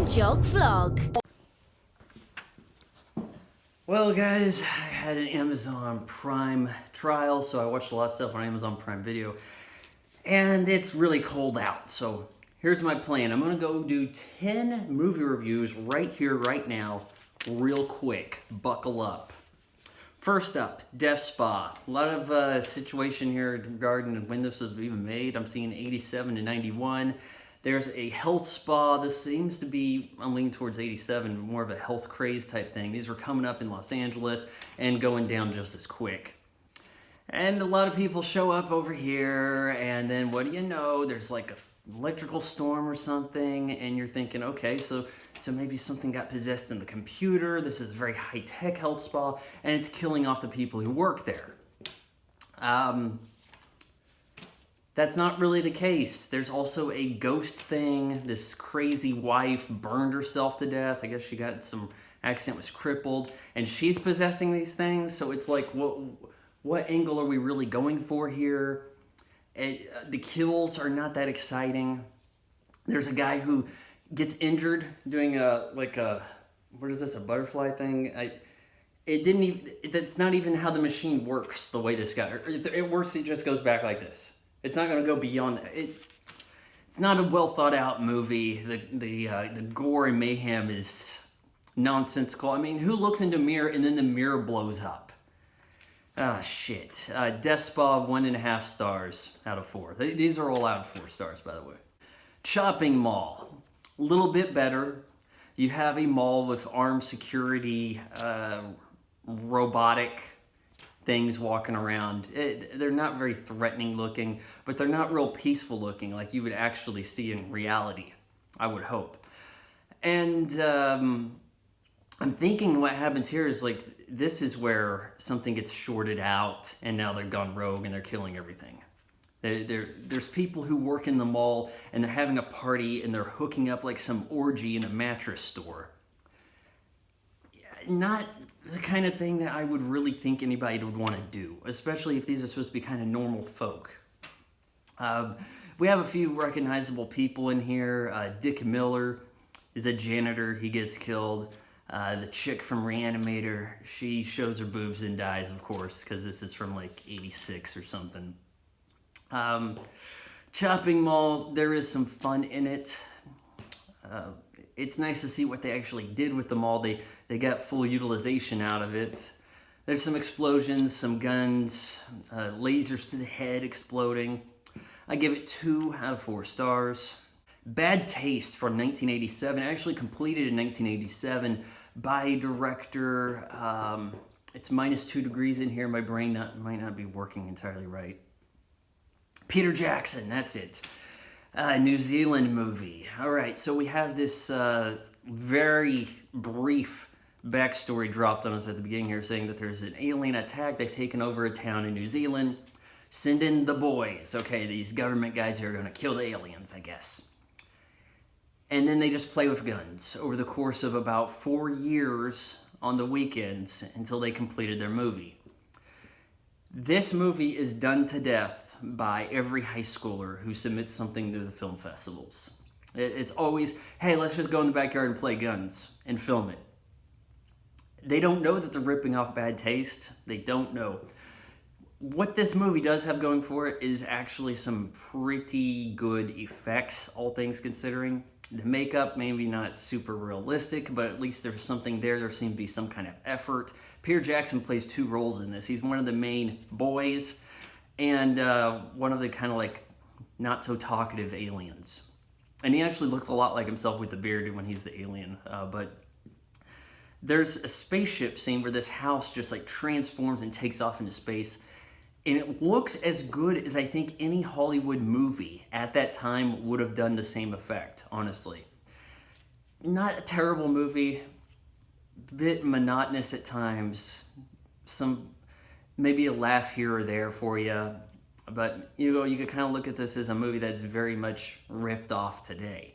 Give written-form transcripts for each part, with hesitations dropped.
Jog Vlog. Well guys, I had an Amazon Prime trial, so I watched a lot of stuff on Amazon Prime Video, and it's really cold out, so here's my plan. I'm gonna go do 10 movie reviews right here, right now, real quick. Buckle up. First up, Death Spa. A lot of situation here regarding when this was even made. I'm seeing 87 to 91. There's a health spa. This seems to be, I'm leaning towards 87, more of a health craze type thing. These were coming up in Los Angeles and going down just as quick. And a lot of people show up over here, and then what do you know? There's like an electrical storm or something, and you're thinking, okay, so maybe something got possessed in the computer. This is a very high-tech health spa, and it's killing off the people who work there. That's not really the case. There's also a ghost thing. This crazy wife burned herself to death. I guess she got some accident, was crippled, and she's possessing these things. So it's like, what angle are we really going for here? The kills are not that exciting. There's a guy who gets injured doing what is this, a butterfly thing? That's not even how the machine works, the way this guy, it works, it just goes back like this. It's not going to go beyond that. It's not a well thought out movie. The gore and mayhem is nonsensical. I mean, who looks into a mirror and then the mirror blows up? Ah, shit. Death Spa, 1.5 stars out of 4. These are all out of 4 stars, by the way. Chopping Mall, a little bit better. You have a mall with armed security, robotic things walking around. They're not very threatening looking, but they're not real peaceful looking like you would actually see in reality, I would hope. And I'm thinking what happens here is like, this is where something gets shorted out and now they're gone rogue and they're killing everything. There's people who work in the mall and they're having a party and they're hooking up like some orgy in a mattress store. Not the kind of thing that I would really think anybody would want to do, especially if these are supposed to be kind of normal folk. We have a few recognizable people in here. Dick Miller is a janitor. He gets killed. The chick from Reanimator, she shows her boobs and dies, of course, because this is from like 86 or something. Chopping Mall, there is some fun in it. It's nice to see what they actually did with the mall. They got full utilization out of it. There's some explosions, some guns, lasers to the head exploding. I give it 2 out of 4 stars. Bad Taste from 1987, actually completed in 1987 by a director. It's -2 degrees in here. My brain might not be working entirely right. Peter Jackson, that's it. New Zealand movie. All right, so we have this very brief backstory dropped on us at the beginning here saying that there's an alien attack. They've taken over a town in New Zealand. Send in the boys. Okay, these government guys are going to kill the aliens, I guess. And then they just play with guns over the course of about 4 years on the weekends until they completed their movie. This movie is done to death by every high schooler who submits something to the film festivals. It's always, hey, let's just go in the backyard and play guns and film it. They don't know that they're ripping off Bad Taste. They don't know. What this movie does have going for it is actually some pretty good effects, all things considering. The makeup, maybe not super realistic, but at least there's something there. There seems to be some kind of effort. Peter Jackson plays 2 roles in this. He's one of the main boys and one of the kind of like not so talkative aliens. And he actually looks a lot like himself with the beard when he's the alien. But there's a spaceship scene where this house just like transforms and takes off into space. And it looks as good as I think any Hollywood movie at that time would have done the same effect, honestly. Not a terrible movie, a bit monotonous at times, maybe a laugh here or there for you, but you could kind of look at this as a movie that's very much ripped off today.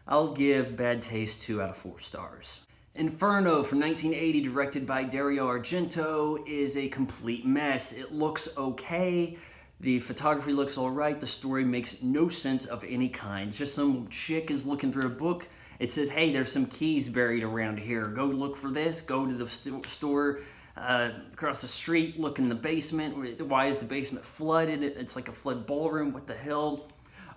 I'll give Bad Taste 2 out of 4 stars. Inferno from 1980, directed by Dario Argento, is a complete mess. It looks okay. The photography looks all right. The story makes no sense of any kind. It's just some chick is looking through a book It says, hey, there's some keys buried around here. Go look for this. Go to the store across the street. Look in the basement. Why is the basement flooded? It's like a flood ballroom. What the hell?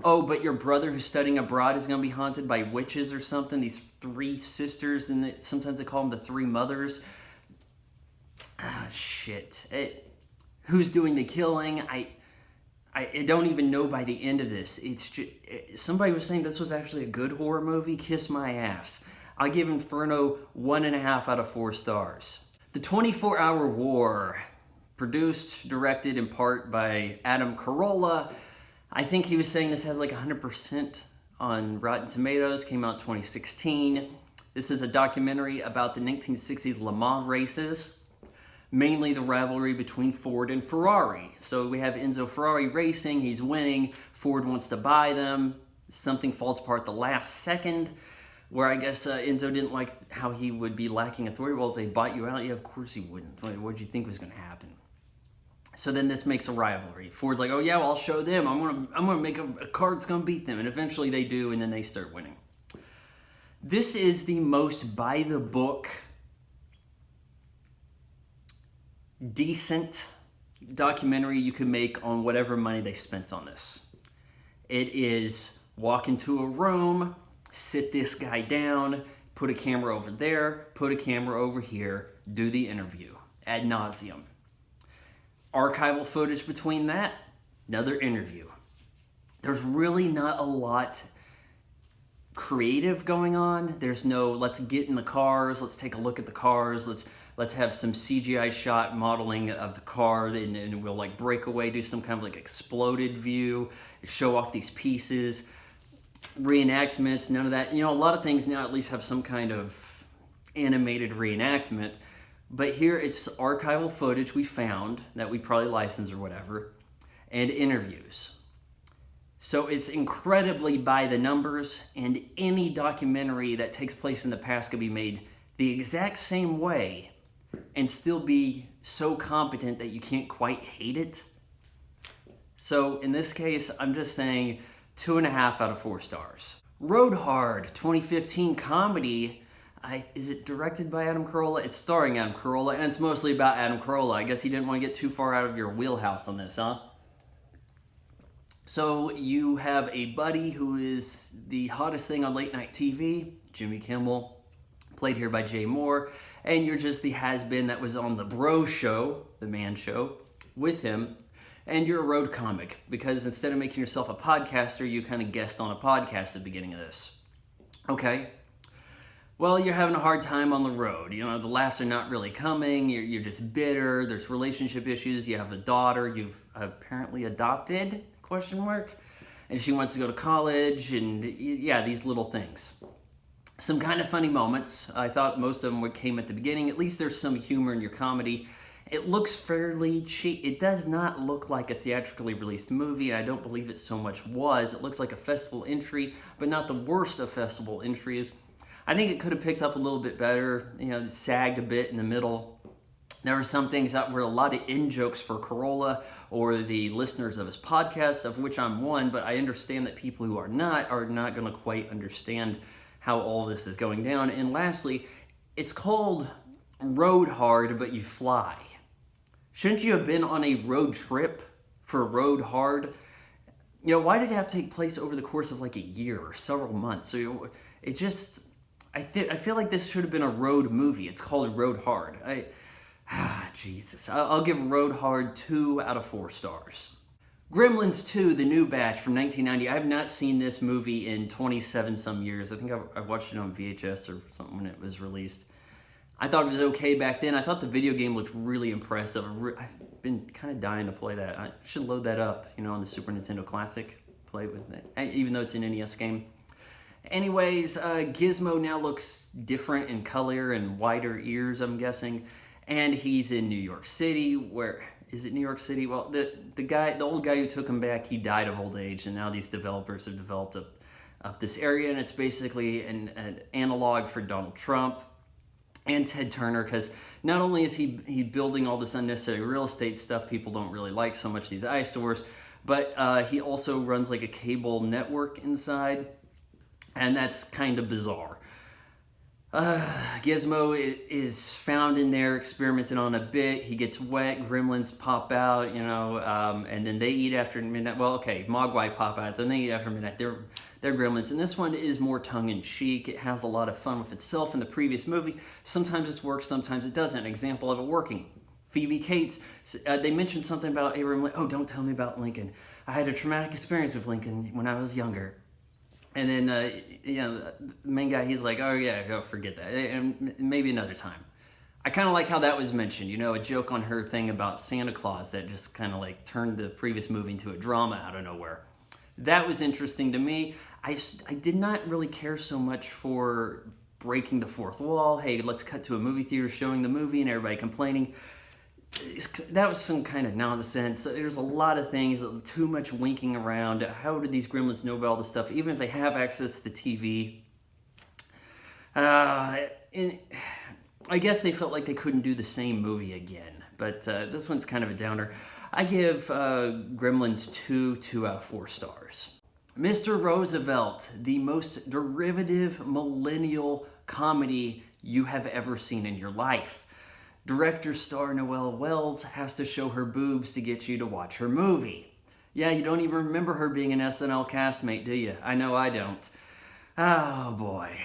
Oh, but your brother who's studying abroad is going to be haunted by witches or something. These 3 sisters, and sometimes they call them the 3 mothers. Ah, shit. Who's doing the killing? I don't even know by the end of this. It's just, somebody was saying this was actually a good horror movie. Kiss my ass. I give Inferno 1.5 out of 4 stars. The 24-Hour War, produced, directed in part by Adam Carolla. I think he was saying this has like 100% on Rotten Tomatoes. Came out 2016. This is a documentary about the 1960s Le Mans races. Mainly the rivalry between Ford and Ferrari. So we have Enzo Ferrari racing, he's winning, Ford wants to buy them, something falls apart the last second, where I guess Enzo didn't like how he would be lacking authority. Well, if they bought you out, yeah, of course he wouldn't. What did you think was going to happen? So then this makes a rivalry. Ford's like, oh yeah, well, I'll show them, I'm gonna make a car that's gonna beat them, and eventually they do, and then they start winning. This is the most by-the-book, decent documentary you can make on whatever money they spent on this. It is walk into a room, sit this guy down, put a camera over there, put a camera over here, do the interview ad nauseum. Archival footage between that, another interview. There's really not a lot creative going on. There's no, let's get in the cars, let's take a look at the cars, let's have some CGI shot modeling of the car, and we'll like break away, do some kind of like exploded view, show off these pieces, reenactments, none of that. You know, a lot of things now at least have some kind of animated reenactment, but here it's archival footage we found that we probably licensed or whatever, and interviews. So it's incredibly by the numbers, and any documentary that takes place in the past could be made the exact same way and still be so competent that you can't quite hate it. So in this case, I'm just saying 2.5 out of 4 stars. Road Hard, 2015 comedy. Is it directed by Adam Carolla? It's starring Adam Carolla, and it's mostly about Adam Carolla. I guess he didn't want to get too far out of your wheelhouse on this, huh? So you have a buddy who is the hottest thing on late night TV, Jimmy Kimmel, played here by Jay Moore, and you're just the has-been that was on the Bro Show, the man show, with him, and you're a road comic, because instead of making yourself a podcaster, you kind of guest on a podcast at the beginning of this. Okay. Well, you're having a hard time on the road. You know, the laughs are not really coming. You're just bitter. There's relationship issues. You have a daughter you've apparently adopted, ? And she wants to go to college, and yeah, these little things. Some kind of funny moments. I thought most of them came at the beginning. At least there's some humor in your comedy. It looks fairly cheap. It does not look like a theatrically released movie, and I don't believe it so much was. It looks like a festival entry, but not the worst of festival entries. I think it could have picked up a little bit better, you know, sagged a bit in the middle. There were some things that were a lot of in-jokes for Carolla or the listeners of his podcast, of which I'm one, but I understand that people who are not going to quite understand how all this is going down. And lastly, it's called Road Hard, but you fly. Shouldn't you have been on a road trip for Road Hard? You know, why did it have to take place over the course of like a year or several months? So it just, I feel like this should have been a road movie. It's called Road Hard. Jesus. I'll give Road Hard 2 out of 4 stars. Gremlins 2, the new batch from 1990. I have not seen this movie in 27 some years. I think I watched it on VHS or something when it was released. I thought it was okay back then. I thought the video game looked really impressive. I've been kind of dying to play that. I should load that up, you know, on the Super Nintendo Classic. Play with it, even though it's an NES game. Anyways, Gizmo now looks different in color and wider ears, I'm guessing. And he's in New York City, where, is it New York City? Well, the old guy who took him back, he died of old age, and now these developers have developed up this area, and it's basically an analog for Donald Trump and Ted Turner, because not only is he building all this unnecessary real estate stuff people don't really like so much, these eyesores, but he also runs like a cable network inside. and that's kind of bizarre. Gizmo is found in there, experimented on a bit. He gets wet. Gremlins pop out, and then they eat after midnight. Well, okay, Mogwai pop out. Then they eat after midnight. They're Gremlins, and this one is more tongue-in-cheek. It has a lot of fun with itself. In the previous movie, sometimes this works, sometimes it doesn't. An example of it working: Phoebe Cates. They mentioned something about Abraham Lincoln. Oh, don't tell me about Lincoln. I had a traumatic experience with Lincoln when I was younger. And then, the main guy, he's like, oh yeah, go forget that, and maybe another time. I kind of like how that was mentioned, a joke on her thing about Santa Claus that just kind of like turned the previous movie into a drama out of nowhere. That was interesting to me. I did not really care so much for breaking the fourth wall. Hey, let's cut to a movie theater showing the movie and everybody complaining. That was some kind of nonsense. There's a lot of things, too much winking around. How did these Gremlins know about all this stuff, even if they have access to the TV? I guess they felt like they couldn't do the same movie again. But this one's kind of a downer. I give Gremlins 2 out of 4 stars. Mr. Roosevelt, the most derivative millennial comedy you have ever seen in your life. Director star Noelle Wells has to show her boobs to get you to watch her movie. Yeah, you don't even remember her being an SNL castmate, do you? I know I don't. Oh boy.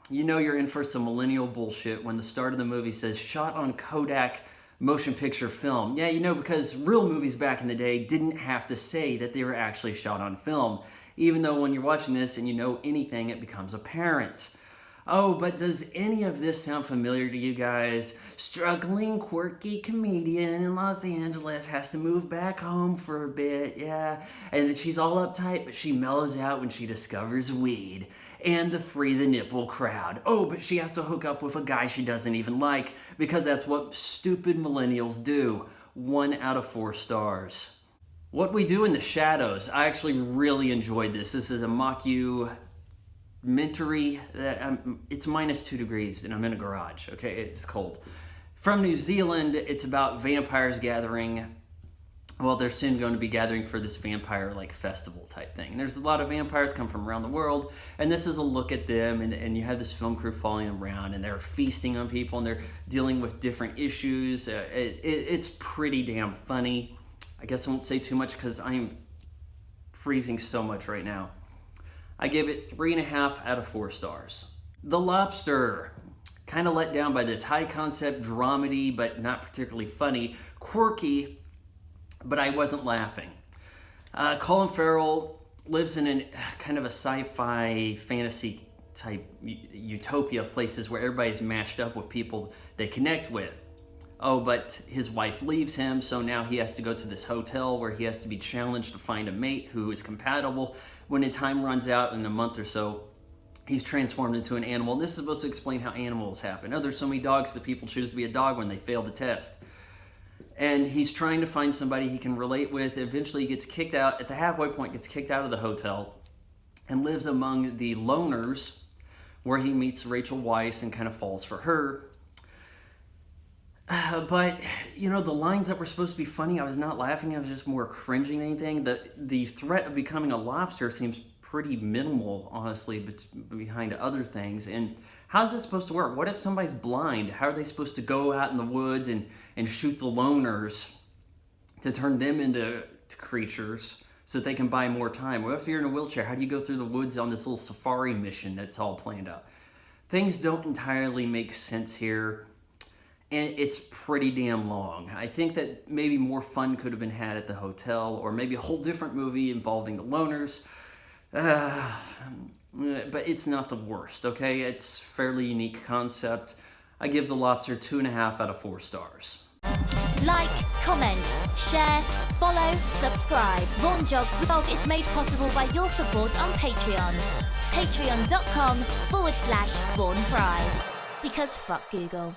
You're in for some millennial bullshit when the start of the movie says shot on Kodak motion picture film. Yeah, because real movies back in the day didn't have to say that they were actually shot on film. Even though when you're watching this and you know anything, it becomes apparent. Oh, but does any of this sound familiar to you guys? Struggling, quirky comedian in Los Angeles has to move back home for a bit, yeah. And then she's all uptight, but she mellows out when she discovers weed. And the free the nipple crowd. Oh, but she has to hook up with a guy she doesn't even like, because that's what stupid millennials do. 1 out of 4 stars. What We Do in the Shadows. I actually really enjoyed this. This is a mockumentary. It's minus 2 degrees and I'm in a garage, okay? It's cold. From New Zealand, it's about vampires gathering. Well, they're soon going to be gathering for this vampire festival type thing. And there's a lot of vampires come from around the world, and this is a look at them, and you have this film crew following them around, and they're feasting on people, and they're dealing with different issues. It's pretty damn funny. I guess I won't say too much because I'm freezing so much right now. I give it 3.5 out of 4 stars. The Lobster. Kind of let down by this. High concept dramedy, but not particularly funny. Quirky, but I wasn't laughing. Colin Farrell lives in a kind of a sci-fi fantasy type utopia of places where everybody's matched up with people they connect with. Oh, but his wife leaves him, so now he has to go to this hotel where he has to be challenged to find a mate who is compatible. When the time runs out in a month or so, he's transformed into an animal. And this is supposed to explain how animals happen. Oh, there's so many dogs that people choose to be a dog when they fail the test. And he's trying to find somebody he can relate with. Eventually he gets kicked out, at the halfway point, gets kicked out of the hotel and lives among the loners, where he meets Rachel Weisz and kind of falls for her. But, the lines that were supposed to be funny, I was not laughing. I was just more cringing than anything. The threat of becoming a lobster seems pretty minimal, honestly, but behind other things. And how's it supposed to work? What if somebody's blind? How are they supposed to go out in the woods and shoot the loners to turn them into creatures so that they can buy more time? What if you're in a wheelchair? How do you go through the woods on this little safari mission that's all planned out? Things don't entirely make sense here. And it's pretty damn long. I think that maybe more fun could have been had at the hotel, or maybe a whole different movie involving the loners. But it's not the worst, okay? It's a fairly unique concept. I give The Lobster 2.5 out of 4 stars. Like, comment, share, follow, subscribe. Vaughan Jog Vlog is made possible by your support on Patreon. Patreon.com/Vaughan Fry. Because fuck Google.